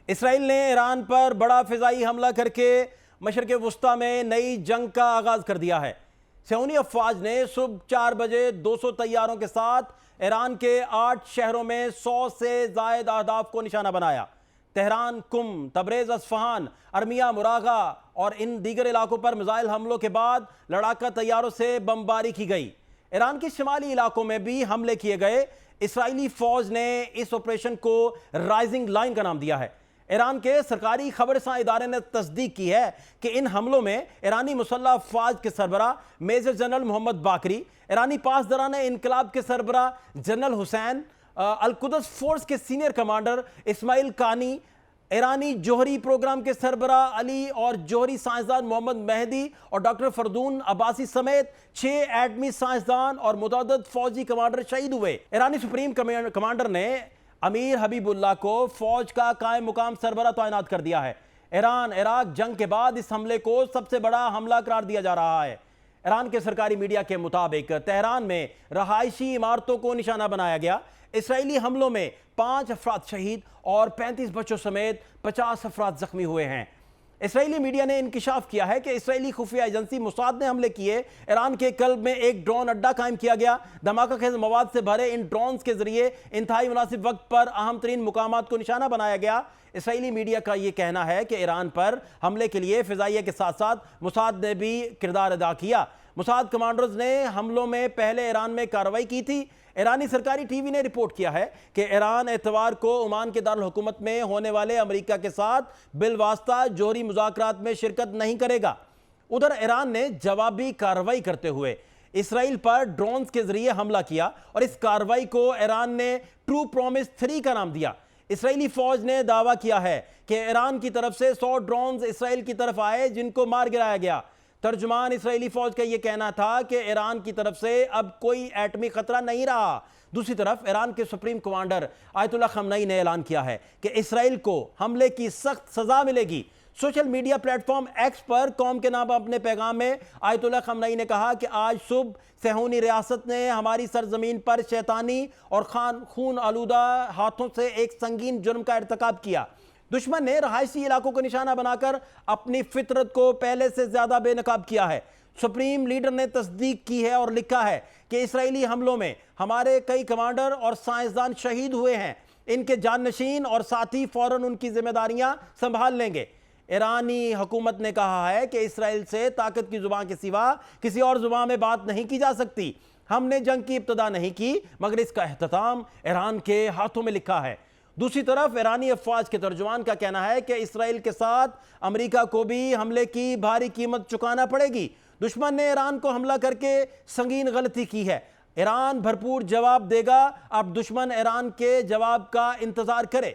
اسرائیل نے ایران پر بڑا فضائی حملہ کر کے مشرق وسطی میں نئی جنگ کا آغاز کر دیا ہے۔ صہیونی افواج نے صبح 4 بجے 200 طیاروں کے ساتھ ایران کے 8 شہروں میں 100 سے زائد اہداف کو نشانہ بنایا۔ تہران، قم، تبریز، اصفہان، ارمیا، مراغہ اور ان دیگر علاقوں پر میزائل حملوں کے بعد لڑاکا طیاروں سے بمباری کی گئی۔ ایران کے شمالی علاقوں میں بھی حملے کیے گئے۔ اسرائیلی فوج نے اس آپریشن کو رائزنگ لائن کا نام دیا ہے۔ ایران کے سرکاری خبر رساں ادارے نے تصدیق کی ہے کہ ان حملوں میں ایرانی مسلح افواج کے سربراہ میجر جنرل محمد باقری، ایرانی پاسداران انقلاب کے سربراہ جنرل حسین، القدس فورس کے سینئر کمانڈر اسماعیل کانی، ایرانی جوہری پروگرام کے سربراہ علی اور جوہری سائنسدان محمد مہدی اور ڈاکٹر فردون عباسی سمیت 6 ایٹمی سائنسدان اور متعدد فوجی کمانڈر شہید ہوئے۔ ایرانی سپریم کمانڈر نے امیر حبیب اللہ کو فوج کا قائم مقام سربراہ تعینات کر دیا ہے۔ ایران عراق جنگ کے بعد اس حملے کو سب سے بڑا حملہ قرار دیا جا رہا ہے۔ ایران کے سرکاری میڈیا کے مطابق تہران میں رہائشی عمارتوں کو نشانہ بنایا گیا۔ اسرائیلی حملوں میں 5 افراد شہید اور 35 بچوں سمیت 50 افراد زخمی ہوئے ہیں۔ اسرائیلی میڈیا نے انکشاف کیا ہے کہ اسرائیلی خفیہ ایجنسی موساد نے حملے کیے۔ ایران کے قلب میں ایک ڈرون اڈہ قائم کیا گیا۔ دھماکہ خیز مواد سے بھرے ان ڈرونز کے ذریعے انتہائی مناسب وقت پر اہم ترین مقامات کو نشانہ بنایا گیا۔ اسرائیلی میڈیا کا یہ کہنا ہے کہ ایران پر حملے کے لیے فضائیہ کے ساتھ ساتھ موساد نے بھی کردار ادا کیا۔ موساد کمانڈرز نے حملوں میں پہلے ایران میں کارروائی کی تھی۔ ایرانی سرکاری ٹی وی نے رپورٹ کیا ہے کہ ایران اتوار کو عمان کے دارالحکومت میں ہونے والے امریکہ کے ساتھ بالواسطہ جوہری مذاکرات میں شرکت نہیں کرے گا۔ ادھر ایران نے جوابی کارروائی کرتے ہوئے اسرائیل پر ڈرونز کے ذریعے حملہ کیا اور اس کارروائی کو ایران نے ٹرو پرومس 3 کا نام دیا۔ اسرائیلی فوج نے دعویٰ کیا ہے کہ ایران کی طرف سے 100 ڈرونز اسرائیل کی طرف آئے جن کو مار گرایا گیا۔ ترجمان اسرائیلی فوج کا یہ کہنا تھا کہ ایران کی طرف سے اب کوئی ایٹمی خطرہ نہیں رہا۔ دوسری طرف ایران کے سپریم کمانڈر آیت اللہ خامنئی نے اعلان کیا ہے کہ اسرائیل کو حملے کی سخت سزا ملے گی۔ Social media platform X پر قوم کے نام اپنے پیغام میں آیت اللہ خامنئی نے کہا کہ آج صبح صہیونی ریاست نے ہماری سرزمین پر شیطانی اور خون آلودہ ہاتھوں سے ایک سنگین جرم کا ارتکاب کیا۔ دشمن نے رہائشی علاقوں کو نشانہ بنا کر اپنی فطرت کو پہلے سے زیادہ بے نقاب کیا ہے۔ سپریم لیڈر نے تصدیق کی ہے اور لکھا ہے کہ اسرائیلی حملوں میں ہمارے کئی کمانڈر اور سائنسدان شہید ہوئے ہیں۔ ان کے جانشین اور ساتھی فوراً ان کی ذمہ داریاں سنبھال لیں گے۔ ایرانی حکومت نے کہا ہے کہ اسرائیل سے طاقت کی زبان کے سوا کسی اور زبان میں بات نہیں کی جا سکتی۔ ہم نے جنگ کی ابتدا نہیں کی مگر اس کا اختتام ایران کے ہاتھوں میں لکھا ہے۔ دوسری طرف ایرانی افواج کے ترجمان کا کہنا ہے کہ اسرائیل کے ساتھ امریکہ کو بھی حملے کی بھاری قیمت چکانا پڑے گی۔ دشمن نے ایران کو حملہ کر کے سنگین غلطی کی ہے۔ ایران بھرپور جواب دے گا۔ اب دشمن ایران کے جواب کا انتظار کرے۔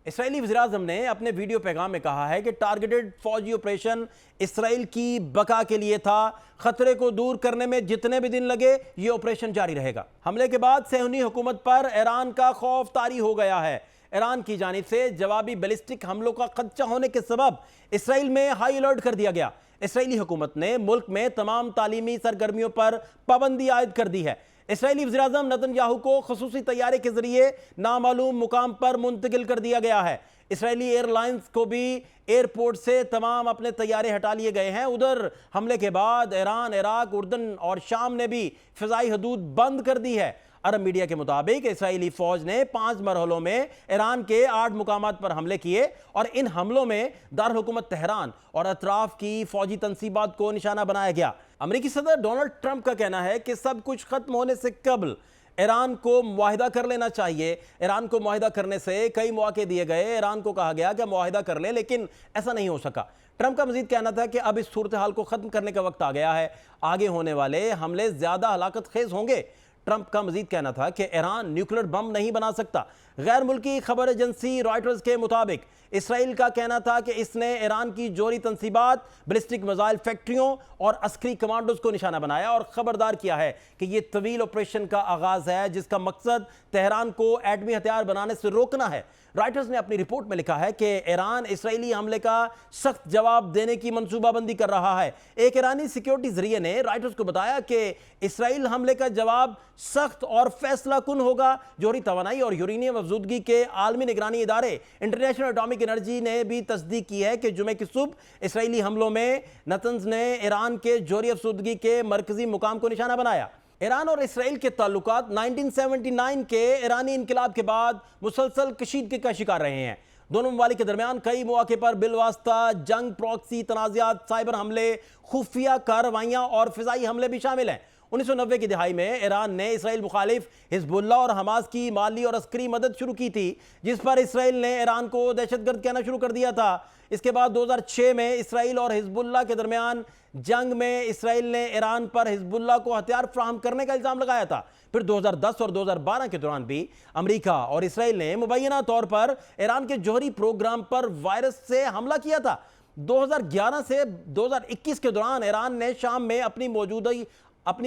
اسرائیلی وزیراعظم نے اپنے ویڈیو پیغام میں کہا ہے کہ ٹارگیٹڈ فوجی آپریشن اسرائیل کی بقا کے لیے تھا۔ خطرے کو دور کرنے میں جتنے بھی دن لگے یہ آپریشن جاری رہے گا۔ حملے کے بعد صہیونی حکومت پر ایران کا خوف طاری ہو گیا ہے۔ ایران کی جانب سے جوابی بیلسٹک حملوں کا خدشہ ہونے کے سبب اسرائیل میں ہائی الرٹ کر دیا گیا۔ اسرائیلی حکومت نے ملک میں تمام تعلیمی سرگرمیوں پر پابندی عائد کر دی ہے۔ اسرائیلی وزیراعظم نتن یاہو کو خصوصی طیارے کے ذریعے نامعلوم مقام پر منتقل کر دیا گیا ہے۔ اسرائیلی ایئر لائنز کو بھی ایئرپورٹ سے تمام اپنے طیارے ہٹا لیے گئے ہیں۔ ادھر حملے کے بعد ایران، عراق، اردن اور شام نے بھی فضائی حدود بند کر دی ہے۔ عرب میڈیا کے مطابق اسرائیلی فوج نے 5 مرحلوں میں ایران کے 8 مقامات پر حملے کیے اور ان حملوں میں دارالحکومت تہران اور اطراف کی فوجی تنصیبات کو نشانہ بنایا گیا۔ امریکی صدر ڈونلڈ ٹرمپ کا کہنا ہے کہ سب کچھ ختم ہونے سے قبل ایران کو معاہدہ کر لینا چاہیے۔ ایران کو معاہدہ کرنے سے کئی مواقع دیے گئے۔ ایران کو کہا گیا کہ معاہدہ کر لیں لیکن ایسا نہیں ہو سکا۔ ٹرمپ کا مزید کہنا تھا کہ اب اس صورتحال کو ختم کرنے کا وقت آ گیا ہے۔ آگے ہونے والے حملے زیادہ ہلاکت خیز ہوں گے۔ ٹرمپ کا مزید کہنا تھا کہ ایران نیوکلیر بم نہیں بنا سکتا۔ غیر ملکی خبر ایجنسی رائٹرز کے مطابق اسرائیل کا کہنا تھا کہ اس نے ایران کی جوہری تنصیبات، بیلسٹک میزائل فیکٹریوں اور عسکری کمانڈوز کو نشانہ بنایا اور خبردار کیا ہے کہ یہ طویل آپریشن کا آغاز ہے جس کا مقصد تہران کو ایٹمی ہتھیار بنانے سے روکنا ہے۔ رائٹرز نے اپنی رپورٹ میں لکھا ہے کہ ایران اسرائیلی حملے کا سخت جواب دینے کی منصوبہ بندی کر رہا ہے۔ ایک ایرانی سیکیورٹی ذریعے نے رائٹرز کو بتایا کہ اسرائیل حملے کا جواب سخت اور فیصلہ کن ہوگا۔ جوہری توانائی اور یورینیم افزودگی کے عالمی نگرانی ادارے انٹرنیشنل اٹامک انرجی نے بھی تصدیق کی ہے کہ جمعے کی صبح اسرائیلی حملوں میں نتنز نے ایران کے جوہری افزودگی کے مرکزی مقام کو نشانہ بنایا۔ ایران اور اسرائیل کے تعلقات 1979 کے ایرانی انقلاب کے بعد مسلسل کشیدگی کا شکار رہے ہیں۔ دونوں ممالک کے درمیان کئی مواقع پر بالواسطہ جنگ، پراکسی تنازعات، سائبر حملے، خفیہ کارروائیاں اور فضائی حملے بھی شامل ہیں۔ 1990 کی دہائی میں ایران نے اسرائیل مخالف حزب اللہ اور حماس کی مالی اور عسکری مدد شروع کی تھی، جس پر اسرائیل نے ایران کو دہشت گرد کہنا شروع کر دیا تھا۔ اس کے بعد 2006 میں اسرائیل اور حزب اللہ کے درمیان جنگ میں اسرائیل نے ایران پر حزب اللہ کو ہتھیار فراہم کرنے کا الزام لگایا تھا۔ پھر 2010 اور 2012 کے دوران بھی امریکہ اور اسرائیل نے مبینہ طور پر ایران کے جوہری پروگرام پر وائرس سے حملہ کیا تھا۔ 2011 سے 2021 کے دوران ایران نے شام میں اپنی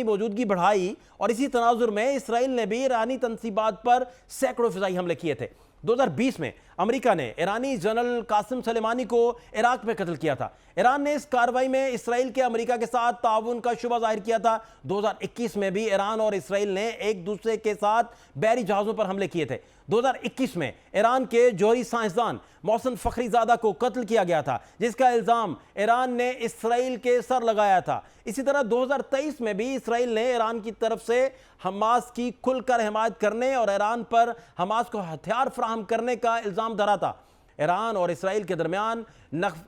موجودگی بڑھائی اور اسی تناظر میں اسرائیل نے بھی ایرانی تنصیبات پر سینکڑوں فضائی حملے کیے تھے۔ 2020 میں امریکہ نے ایرانی جنرل قاسم سلیمانی کو عراق میں قتل کیا تھا۔ ایران نے اس کارروائی میں اسرائیل کے امریکہ کے ساتھ تعاون کا شبہ ظاہر کیا تھا۔ 2021 میں بھی ایران اور اسرائیل نے ایک دوسرے کے ساتھ بحری جہازوں پر حملے کیے تھے۔ 2021 میں ایران کے جوہری سائنسدان محسن فخری زادہ کو قتل کیا گیا تھا، جس کا الزام ایران نے اسرائیل کے سر لگایا تھا۔ اسی طرح 2023 میں بھی اسرائیل نے ایران کی طرف سے حماس کی کھل کر حمایت کرنے اور ایران پر حماس کو ہتھیار فراہم کرنے کا الزام دھرا تھا۔ ایران اور اسرائیل کے درمیان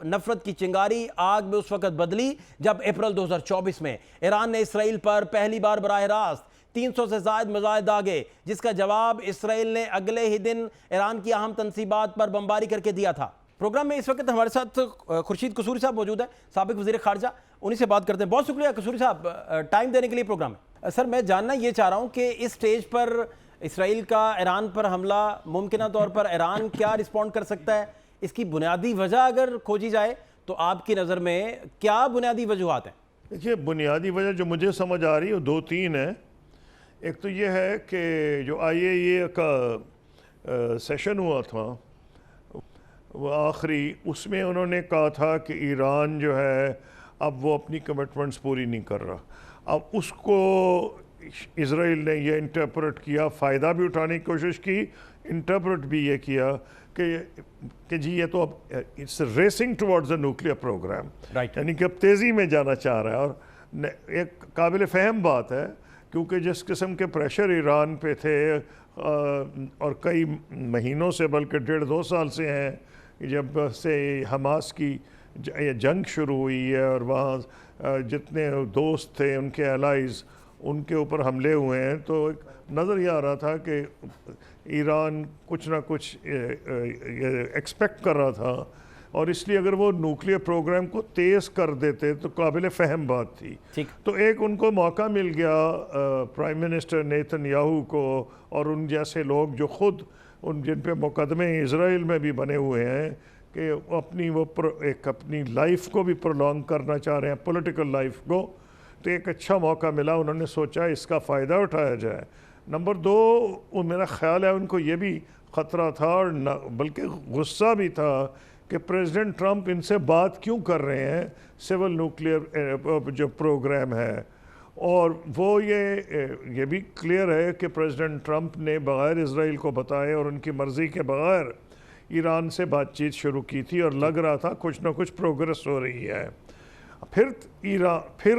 نفرت کی چنگاری آگ میں اس وقت بدلی جب اپریل 2024 میں ایران نے اسرائیل پر پہلی بار براہ راست 300 سے زائد میزائل داغے، جس کا جواب اسرائیل نے اگلے ہی دن ایران کی اہم تنصیبات پر بمباری کر کے دیا تھا۔ پروگرام میں اس وقت ہمارے ساتھ خورشید قصوری صاحب موجود ہیں، سابق وزیر خارجہ، انہی سے بات کرتے ہیں۔ بہت شکریہ قصوری صاحب ٹائم دینے کے لیے پروگرام میں۔ سر میں جاننا یہ چاہ رہا ہوں کہ اس سٹیج پر اسرائیل کا ایران پر حملہ ممکنہ طور پر ایران کیا رسپونڈ کر سکتا ہے؟ اس کی بنیادی وجہ اگر کھوجی جائے تو آپ کی نظر میں کیا بنیادی وجوہات ہیں؟ دیکھیے، بنیادی وجہ جو مجھے سمجھ آ رہی ہے وہ 2-3 ہیں۔ ایک تو یہ ہے کہ جو IAEA کا سیشن ہوا تھا وہ آخری، اس میں انہوں نے کہا تھا کہ ایران جو ہے اب وہ اپنی کمٹمنٹس پوری نہیں کر رہا۔ اب اس کو اسرائیل نے یہ انٹرپریٹ کیا، فائدہ بھی اٹھانے کی کوشش کی، انٹرپریٹ بھی یہ کیا کہ جی یہ تو اب it's racing towards a nuclear programme, یعنی کہ اب تیزی میں جانا چاہ رہا ہے۔ اور ایک قابل فہم بات ہے کیونکہ جس قسم کے پریشر ایران پہ تھے اور کئی مہینوں سے بلکہ 1.5-2 سال سے ہیں، جب سے حماس کی جنگ شروع ہوئی ہے اور وہاں جتنے دوست تھے ان کے الائز ان کے اوپر حملے ہوئے ہیں، تو نظر یہ آ رہا تھا کہ ایران کچھ نہ کچھ ایکسپیکٹ کر رہا تھا، اور اس لیے اگر وہ نیوکلیئر پروگرام کو تیز کر دیتے تو قابل فہم بات تھی۔ تو ایک ان کو موقع مل گیا پرائم منسٹر نیتن یاہو کو اور ان جیسے لوگ جو خود ان جن پہ مقدمے اسرائیل میں بھی بنے ہوئے ہیں کہ اپنی لائف کو بھی پرولونگ کرنا چاہ رہے ہیں، پولیٹیکل لائف کو، تو ایک اچھا موقع ملا، انہوں نے سوچا اس کا فائدہ اٹھایا جائے۔ نمبر 2، میرا خیال ہے ان کو یہ بھی خطرہ تھا اور بلکہ غصہ بھی تھا کہ پریزیڈنٹ ٹرمپ ان سے بات کیوں کر رہے ہیں سول نیوکلیئر جو پروگرام ہے، اور وہ یہ بھی کلیئر ہے کہ پریزیڈنٹ ٹرمپ نے بغیر اسرائیل کو بتائے اور ان کی مرضی کے بغیر ایران سے بات چیت شروع کی تھی، اور لگ رہا تھا کچھ نہ کچھ پروگرس ہو رہی ہے۔ پھر